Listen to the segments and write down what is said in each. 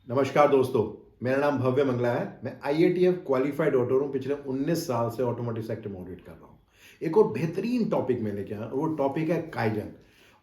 नमस्कार दोस्तों, मेरा नाम भव्य मंगला है। मैं आईएटीएफ क्वालिफाइड ऑडिटर हूँ। पिछले 19 साल से ऑटोमोटिव सेक्टर में ऑडिट कर रहा हूँ। एक और बेहतरीन टॉपिक मैं लेके आया, वो टॉपिक है काइजन।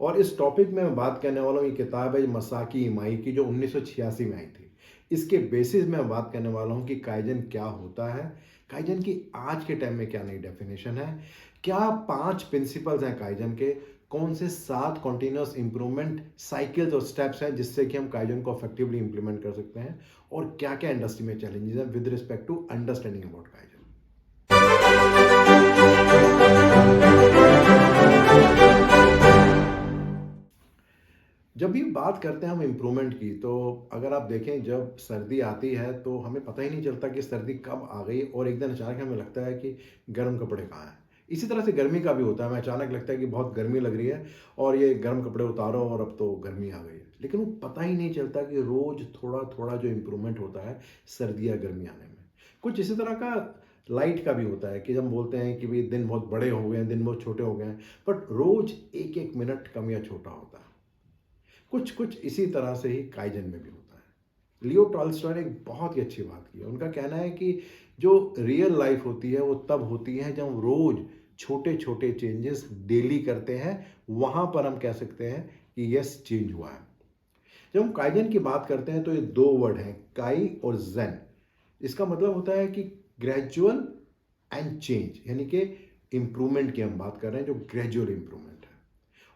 और इस टॉपिक में मैं बात करने वाला हूँ, ये किताब है मसाकी इमाई की, जो 1986 में आई थी। इसके बेसिस में मैं बात करने वाला हूँ कि काइजन क्या होता है, काइजन की आज के टाइम में क्या नई डेफिनेशन है, क्या 5 प्रिंसिपल्स हैं काइजन के, कौन से 7 कॉन्टिन्यूस इंप्रूवमेंट साइकिल्स और स्टेप्स हैं जिससे कि हम काइजन को इफेक्टिवली इंप्लीमेंट कर सकते हैं, और क्या क्या इंडस्ट्री में चैलेंजेस हैं with respect to understanding about kaizen. जब भी बात करते हैं हम इम्प्रूवमेंट की, तो अगर आप देखें, जब सर्दी आती है तो हमें पता ही नहीं चलता कि सर्दी कब आ गई, और एक दिन अचानक हमें लगता है कि गर्म कपड़े कहाँ हैं। इसी तरह से गर्मी का भी होता है, हमें अचानक लगता है कि बहुत गर्मी लग रही है और ये गर्म कपड़े उतारो और अब तो गर्मी आ गई है। लेकिन वो पता ही नहीं चलता कि रोज़ थोड़ा थोड़ा जो इम्प्रूवमेंट होता है सर्दी या गर्मी आने में। कुछ इसी तरह का लाइट का भी होता है कि जब हम बोलते हैं कि भाई दिन बहुत बड़े हो गए हैं, दिन बहुत छोटे हो गए हैं, बट रोज़ एक एक मिनट कम या छोटा होता है। कुछ कुछ इसी तरह से ही काइजन में भी होता है। लियो टॉल्स्टॉय ने एक बहुत ही अच्छी बात की है। उनका कहना है कि जो रियल लाइफ होती है वो तब होती है जब हम रोज छोटे छोटे चेंजेस डेली करते हैं, वहां पर हम कह सकते हैं कि यस, चेंज हुआ है। जब हम काइजन की बात करते हैं तो ये दो वर्ड हैं, काई और जेन। इसका मतलब होता है कि ग्रेजुअल एंड चेंज, यानी कि इंप्रूवमेंट की हम बात कर रहे हैं, जो ग्रेजुअल इंप्रूवमेंट है।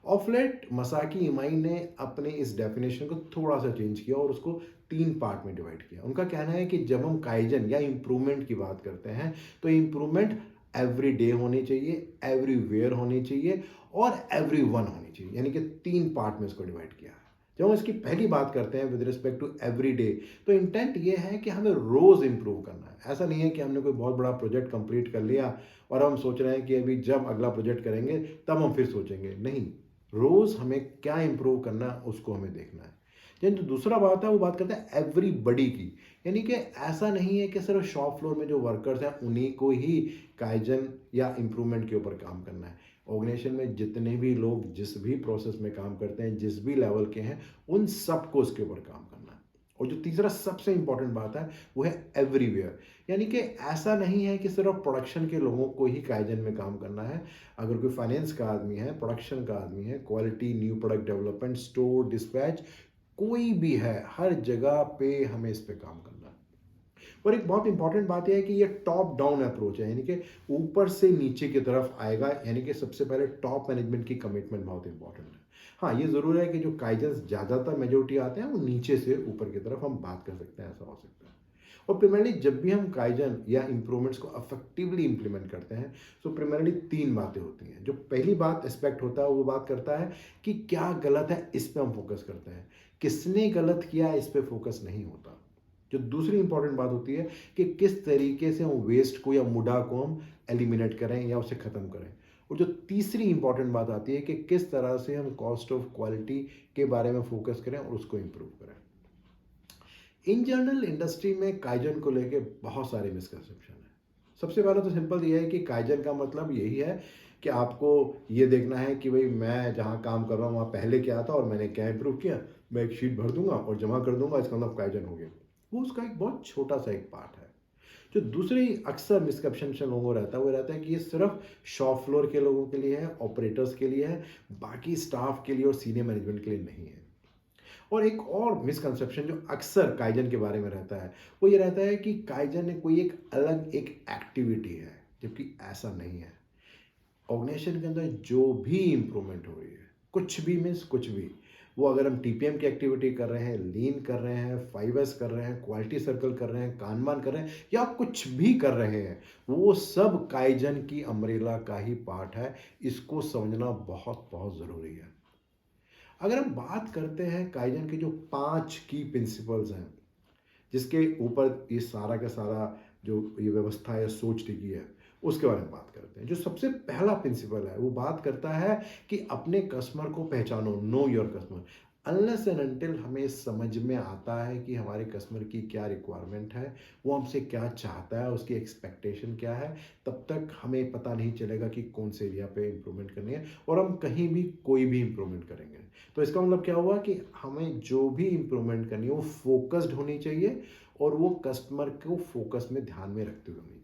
ऑफ लेट मसाकी इमाई ने अपने इस डेफिनेशन को थोड़ा सा चेंज किया और उसको 3 पार्ट में डिवाइड किया। उनका कहना है कि जब हम काइजन या इम्प्रूवमेंट की बात करते हैं तो इम्प्रूवमेंट एवरी डे होनी चाहिए, एवरीवेयर होनी चाहिए और एवरी वन होनी चाहिए, यानी कि 3 पार्ट में इसको डिवाइड किया है। जब हम इसकी पहली बात करते हैं with respect to every day, तो इंटेंट ये है कि हमें रोज इंप्रूव करना है। ऐसा नहीं है कि हमने कोई बहुत बड़ा प्रोजेक्ट कंप्लीट कर लिया और हम सोच रहे हैं कि अभी जब अगला प्रोजेक्ट करेंगे तब हम फिर सोचेंगे। नहीं, रोज हमें क्या इंप्रूव करना है उसको हमें देखना है। लेकिन जो दूसरा बात है वो बात करते हैं एवरीबडी की, यानी कि ऐसा नहीं है कि सिर्फ शॉप फ्लोर में जो वर्कर्स हैं उन्हीं को ही काइजन या इम्प्रूवमेंट के ऊपर काम करना है। ऑर्गेनाइजेशन में जितने भी लोग जिस भी प्रोसेस में काम करते हैं, जिस भी लेवल के हैं, उन सबको उसके ऊपर काम करना है। और जो तीसरा सबसे इंपॉर्टेंट बात है वो है एवरीवेयर, यानी कि ऐसा नहीं है कि सिर्फ प्रोडक्शन के लोगों को ही काइजन में काम करना है। अगर कोई फाइनेंस का आदमी है, प्रोडक्शन का आदमी है, quality, new product development, store, dispatch, कोई भी है, हर जगह पे हमें इस पे काम करना है। और एक बहुत इंपॉर्टेंट बात यह है कि ये टॉप डाउन अप्रोच है, यानी कि ऊपर से नीचे की तरफ आएगा, यानी कि सबसे पहले टॉप मैनेजमेंट की कमिटमेंट बहुत इंपॉर्टेंट है। हाँ, ये ज़रूर है कि जो काइजन ज़्यादातर मेजोरिटी आते हैं वो नीचे से ऊपर की तरफ हम बात कर सकते हैं, ऐसा हो सकता है। और प्राइमरली जब भी हम काइजन या इंप्रूवमेंट्स को अफेक्टिवली इंप्लीमेंट करते हैं, तो प्राइमरली 3 बातें होती हैं। जो पहली बात एस्पेक्ट होता है वो बात करता है कि क्या गलत है, इस पे हम फोकस करते हैं। किसने गलत किया इस पे फोकस नहीं होता। जो दूसरी इंपॉर्टेंट बात होती है कि किस तरीके से हम वेस्ट को या मुडा को हम एलिमिनेट करें या उसे ख़त्म करें। और जो तीसरी इंपॉर्टेंट बात आती है कि किस तरह से हम कॉस्ट ऑफ क्वालिटी के बारे में फोकस करें और उसको इम्प्रूव करें। इन जनरल इंडस्ट्री में काइजन को लेके बहुत सारे मिसकंसेप्शन है। सबसे पहले तो सिंपल ये है कि काइजन का मतलब यही है कि आपको ये देखना है कि भाई मैं जहाँ काम कर रहा हूँ वहाँ पहले क्या था और मैंने क्या इम्प्रूव किया, मैं एक शीट भर दूंगा और जमा कर दूंगा, इसका मतलब काइजन हो गया। वो उसका एक बहुत छोटा सा एक पार्ट है। जो दूसरी अक्सर मिसकंसेप्शन लोगों को रहता है वो रहता है कि ये सिर्फ शॉप फ्लोर के लोगों के लिए है, ऑपरेटर्स के लिए है, बाकी स्टाफ के लिए और सीनियर मैनेजमेंट के लिए नहीं है। और एक और मिसकंसेप्शन जो अक्सर काइजन के बारे में रहता है वो ये रहता है कि काइजन एक कोई एक अलग एक एक्टिविटी है, जबकि ऐसा नहीं है। ऑर्गेनाइजेशन के अंदर जो भी इंप्रूवमेंट हो रही है, कुछ भी मीन्स कुछ भी, वो अगर हम टीपीएम की एक्टिविटी कर रहे हैं, लीन कर रहे हैं, 5S कर रहे हैं, क्वालिटी सर्कल कर रहे हैं, कानमान कर रहे हैं, या कुछ भी कर रहे हैं, वो सब काइजन की अम्ब्रेला का ही पार्ट है। इसको समझना बहुत बहुत ज़रूरी है। अगर हम बात करते हैं काइजन के जो 5 की प्रिंसिपल्स हैं जिसके ऊपर ये सारा का सारा जो ये व्यवस्था है, सोच टिकी है, उसके बारे में बात करते हैं। जो सबसे पहला प्रिंसिपल है वो बात करता है कि अपने कस्टमर को पहचानो, know your customer. Unless and until हमें समझ में आता है कि हमारे कस्टमर की क्या रिक्वायरमेंट है, वो हमसे क्या चाहता है, उसकी एक्सपेक्टेशन क्या है, तब तक हमें पता नहीं चलेगा कि कौन से एरिया पे इम्प्रूवमेंट करनी है और हम कहीं भी कोई भी इम्प्रूवमेंट करेंगे। तो इसका मतलब क्या हुआ कि हमें जो भी इम्प्रूवमेंट करनी है वो फोकस्ड होनी चाहिए और वो कस्टमर को फोकस में ध्यान में रखते हुए होनी चाहिए।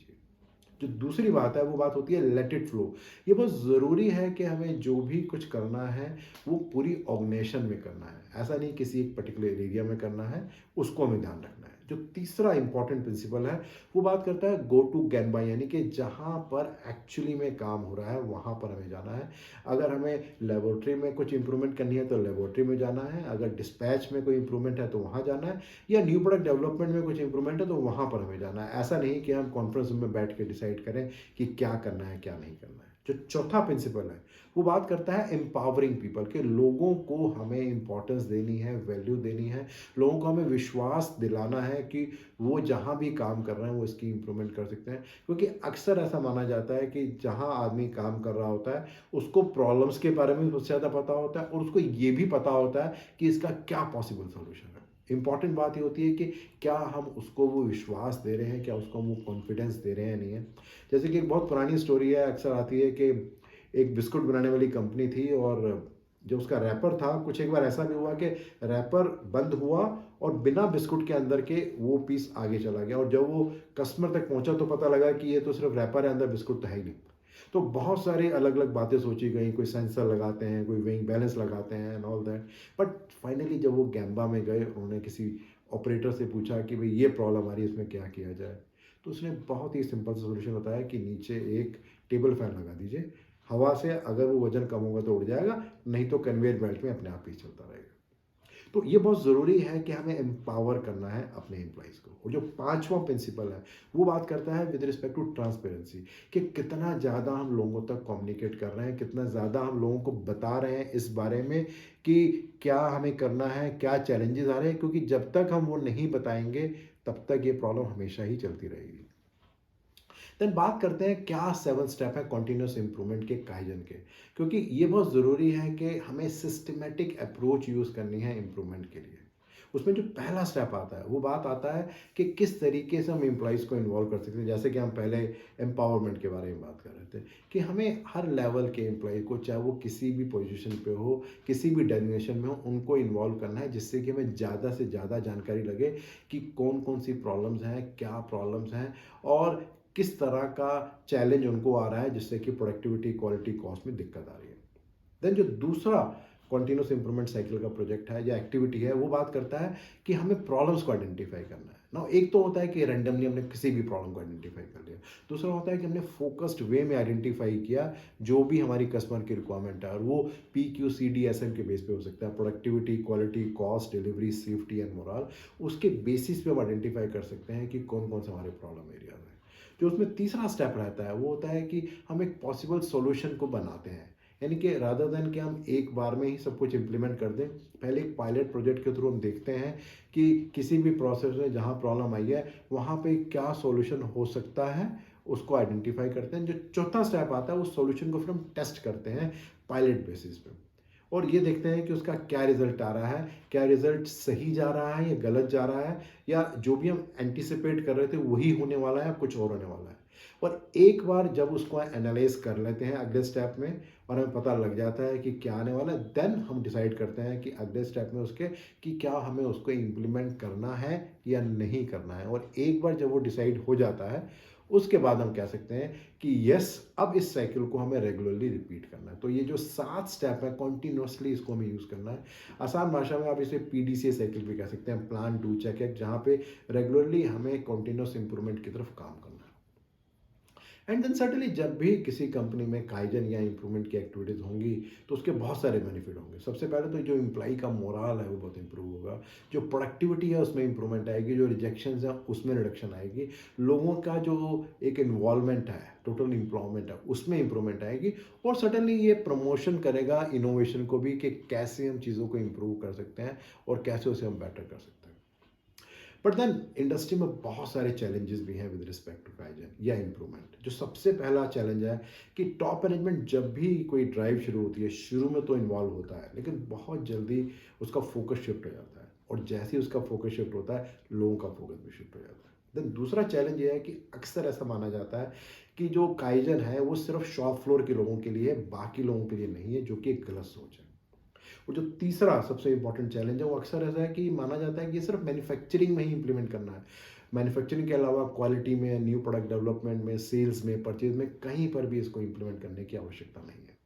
जो दूसरी बात है वो बात होती है लेट इट फ्लो। ये बहुत ज़रूरी है कि हमें जो भी कुछ करना है वो पूरी ऑर्गेनाइजेशन में करना है, ऐसा नहीं किसी एक पर्टिकुलर एरिया में करना है, उसको हमें ध्यान रखना है। जो तीसरा इंपॉर्टेंट प्रिंसिपल है वो बात करता है गो टू गैनबा, यानी कि जहाँ पर एक्चुअली में काम हो रहा है वहाँ पर हमें जाना है। अगर हमें लेबोरेटरी में कुछ इंप्रूवमेंट करनी है तो लेबोरेटरी में जाना है, अगर डिस्पैच में कोई इंप्रूवमेंट है तो वहाँ जाना है, या न्यू प्रोडक्ट डेवलपमेंट में कुछ इंप्रूवमेंट है तो वहाँ पर हमें जाना है। ऐसा नहीं कि हम कॉन्फ्रेंस रूम में बैठ के डिसाइड करें कि क्या करना है क्या नहीं करना है। जो चौथा प्रिंसिपल है वो बात करता है एम्पावरिंग पीपल, के लोगों को हमें इंपॉर्टेंस देनी है, वैल्यू देनी है, लोगों को हमें विश्वास दिलाना है कि वो जहाँ भी काम कर रहे हैं वो इसकी इंप्रूवमेंट कर सकते हैं। क्योंकि अक्सर ऐसा माना जाता है कि जहाँ आदमी काम कर रहा होता है उसको प्रॉब्लम्स के बारे में सबसे ज़्यादा पता होता है और उसको ये भी पता होता है कि इसका क्या पॉसिबल सोल्यूशन है। इंपॉर्टेंट बात ये होती है कि क्या हम उसको वो विश्वास दे रहे हैं, क्या उसको हम वो कॉन्फिडेंस दे रहे हैं नहीं है। जैसे कि एक बहुत पुरानी स्टोरी है, अक्सर आती है कि एक बिस्कुट बनाने वाली कंपनी थी और जो उसका रैपर था, कुछ एक बार ऐसा भी हुआ कि रैपर बंद हुआ और बिना बिस्कुट के अंदर के वो पीस आगे चला गया और जब वो कस्टमर तक पहुंचा तो पता लगा कि ये तो सिर्फ रैपर है, अंदर बिस्कुट तो है ही नहीं। तो बहुत सारी अलग अलग बातें सोची गई, कोई सेंसर लगाते हैं, कोई वेइंग बैलेंस लगाते हैं and all that. But finally जब वो गैम्बा में गए, उन्होंने किसी ऑपरेटर से पूछा कि भाई ये प्रॉब्लम आ रही है, इसमें क्या किया जाए। तो उसने बहुत ही सिंपल सा सोल्यूशन बताया कि नीचे एक टेबल फैन लगा दीजिए, हवा से अगर वो वजन कम होगा तो उड़ जाएगा, नहीं तो कन्वेयर बेल्ट में अपने आप ही चलता रहेगा। तो ये बहुत ज़रूरी है कि हमें एम्पावर करना है अपने एम्प्लॉइज़ को। और जो पांचवा प्रिंसिपल है वो बात करता है विद रिस्पेक्ट टू ट्रांसपेरेंसी, कि कितना ज़्यादा हम लोगों तक कम्युनिकेट कर रहे हैं, कितना ज़्यादा हम लोगों को बता रहे हैं इस बारे में कि क्या हमें करना है, क्या चैलेंजेस आ रहे हैं। क्योंकि जब तक हम वो नहीं बताएंगे तब तक ये प्रॉब्लम हमेशा ही चलती रहेगी। देन बात करते हैं क्या 7 स्टेप है कॉन्टिन्यूस इंप्रूवमेंट के, काइजन के। क्योंकि ये बहुत ज़रूरी है कि हमें सिस्टमेटिक अप्रोच यूज़ करनी है इंप्रूवमेंट के लिए। उसमें जो पहला स्टेप आता है वो बात आता है कि किस तरीके से हम एम्प्लॉयज़ को इन्वॉल्व कर सकते हैं। जैसे कि हम पहले एम्पावरमेंट के बारे में बात कर रहे थे कि हमें हर लेवल के एम्प्लॉय को, चाहे वो किसी भी पोजीशन पे हो, किसी भी डेजिग्नेशन में हो, उनको इन्वॉल्व करना है, जिससे कि हमें ज़्यादा से ज़्यादा जानकारी लगे कि कौन कौन सी प्रॉब्लम्स हैं, क्या प्रॉब्लम्स हैं और किस तरह का चैलेंज उनको आ रहा है जिससे कि प्रोडक्टिविटी, क्वालिटी, कॉस्ट में दिक्कत आ रही है। देन जो दूसरा कॉन्टिन्यूस इंप्रूवमेंट साइकिल का प्रोजेक्ट है या एक्टिविटी है वो बात करता है कि हमें प्रॉब्लम्स को आइडेंटिफाई करना है ना। एक तो होता है कि रैंडमली हमने किसी भी प्रॉब्लम को आइडेंटिफाई कर लिया, दूसरा होता है कि हमने फोकस्ड वे में आइडेंटिफाई किया जो भी हमारी कस्टमर की रिक्वायरमेंट है, और वो PQCD SM के बेस पे हो सकता है, productivity, quality, cost, delivery, safety and moral. उसके बेसिस पे हम आइडेंटिफाई कर सकते हैं कि कौन कौन से हमारे प्रॉब्लम एरियाज हैं। जो उसमें तीसरा स्टेप रहता है वो होता है कि हम एक पॉसिबल सॉल्यूशन को बनाते हैं, यानी कि रादर देन कि हम एक बार में ही सब कुछ इम्प्लीमेंट कर दें, पहले एक पायलट प्रोजेक्ट के थ्रू हम देखते हैं कि किसी भी प्रोसेस में जहाँ प्रॉब्लम आई है वहाँ पे क्या सॉल्यूशन हो सकता है, उसको आइडेंटिफाई करते हैं। जो चौथा स्टेप आता है उस सॉल्यूशन को फिर हम टेस्ट करते हैं पायलट बेसिस पे, और ये देखते हैं कि उसका क्या रिजल्ट आ रहा है, क्या रिजल्ट सही जा रहा है या गलत जा रहा है, या जो भी हम एंटिसिपेट कर रहे थे वही होने वाला है या कुछ और होने वाला है। और एक बार जब उसको एनालाइज कर लेते हैं अगले स्टेप में और हमें पता लग जाता है कि क्या आने वाला है, देन हम डिसाइड करते हैं कि अगले स्टेप में उसके कि क्या हमें उसको इम्प्लीमेंट करना है या नहीं करना है। और एक बार जब वो डिसाइड हो जाता है उसके बाद हम कह सकते हैं कि यस, अब इस साइकिल को हमें रेगुलरली रिपीट करना है। तो ये जो 7 स्टेप है कॉन्टिन्यूसली इसको हमें यूज़ करना है। आसान भाषा में आप इसे PDCA साइकिल भी कह सकते हैं, प्लान डू चेक एक्ट, जहाँ पे रेगुलरली हमें कॉन्टिन्यूस इंप्रूवमेंट की तरफ काम करना है। एंड देन सर्टनली जब भी किसी कंपनी में काइजन या इंप्रूवमेंट की एक्टिविटीज़ होंगी तो उसके बहुत सारे बेनिफिट होंगे। सबसे पहले तो जो एम्प्लॉई का मोरल है वो बहुत इंप्रूव होगा, जो प्रोडक्टिविटी है उसमें इंप्रूवमेंट आएगी, जो रिजेक्शन है उसमें रिडक्शन आएगी, लोगों का जो एक इन्वॉल्वमेंट है, टोटल एम्प्लॉयमेंट है, उसमें इंप्रूवमेंट आएगी। और सर्टनली ये प्रमोशन करेगा इनोवेशन को भी कि कैसे हम चीज़ों को इम्प्रूव कर सकते हैं और कैसे उसे हम बेटर कर सकते हैं। बट देन इंडस्ट्री में बहुत सारे चैलेंजेस भी हैं विद रिस्पेक्ट टू काइजन या इम्प्रूवमेंट। जो सबसे पहला चैलेंज है कि टॉप मैनेजमेंट जब भी कोई ड्राइव शुरू होती है, शुरू में तो इन्वॉल्व होता है, लेकिन बहुत जल्दी उसका फोकस शिफ्ट हो जाता है, और जैसे ही उसका फोकस शिफ्ट होता है, लोगों का फोकस भी शिफ्ट हो जाता है। देन दूसरा चैलेंज ये है कि अक्सर ऐसा माना जाता है कि जो काइजन है वो सिर्फ शॉप फ्लोर के लोगों के लिए है, बाकी लोगों के लिए नहीं है, जो कि एक गलत सोच है। और जो तीसरा सबसे इंपॉर्टेंट चैलेंज है वो अक्सर ऐसा है कि माना जाता है कि ये सिर्फ मैन्युफैक्चरिंग में ही इंप्लीमेंट करना है। मैन्युफैक्चरिंग के अलावा क्वालिटी में, न्यू प्रोडक्ट डेवलपमेंट में, सेल्स में, परचेज में कहीं पर भी इसको इंप्लीमेंट करने की आवश्यकता नहीं है।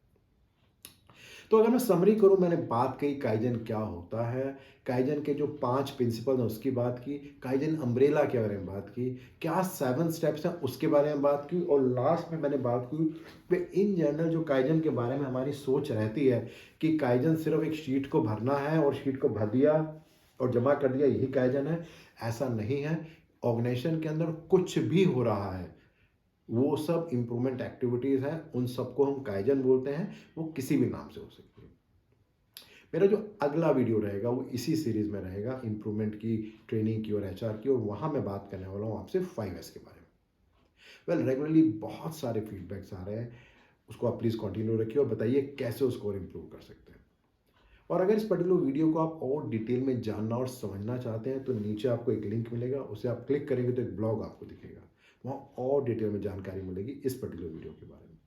तो अगर मैं समरी करूँ, मैंने बात कही काइजन क्या होता है, काइजन के जो 5 प्रिंसिपल हैं उसकी बात की, काइजन अम्ब्रेला के बारे में बात की, क्या 7 स्टेप्स हैं उसके बारे में बात की, और लास्ट में मैंने बात की कि इन जनरल जो काइजन के बारे में हमारी सोच रहती है कि काइजन सिर्फ एक शीट को भरना है और शीट को भर दिया और जमा कर दिया, यही काइजन है। ऐसा नहीं है। ऑर्गेनाइजेशन के अंदर कुछ भी हो रहा है, वो सब इम्प्रूवमेंट एक्टिविटीज़ हैं, उन सबको हम काइजन बोलते हैं, वो किसी भी नाम से हो सकती है। मेरा जो अगला वीडियो रहेगा वो इसी सीरीज़ में रहेगा, इम्प्रूवमेंट की, ट्रेनिंग की और एचआर की, और वहाँ मैं बात करने वाला हूँ आपसे 5S के बारे में। वेल, रेगुलरली बहुत सारे फीडबैक्स आ रहे हैं, उसको आप प्लीज़ कंटिन्यू रखिए और बताइए कैसे उसको और इम्प्रूव कर सकते हैं। और अगर इस पर्टिकुलर वीडियो को आप और डिटेल में जानना और समझना चाहते हैं तो नीचे आपको एक लिंक मिलेगा, उसे आप क्लिक करेंगे तो एक ब्लॉग आपको दिखेगा, वहाँ और डिटेल में जानकारी मिलेगी इस पर्टिकुलर वीडियो के बारे में।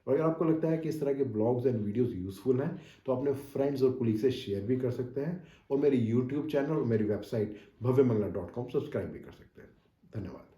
और अगर आपको लगता है कि इस तरह के ब्लॉग्स एंड वीडियोस यूजफुल हैं तो अपने फ्रेंड्स और कुलीग से शेयर भी कर सकते हैं, और मेरी यूट्यूब चैनल और मेरी वेबसाइट bhavyamangla.com सब्सक्राइब भी कर सकते हैं। धन्यवाद।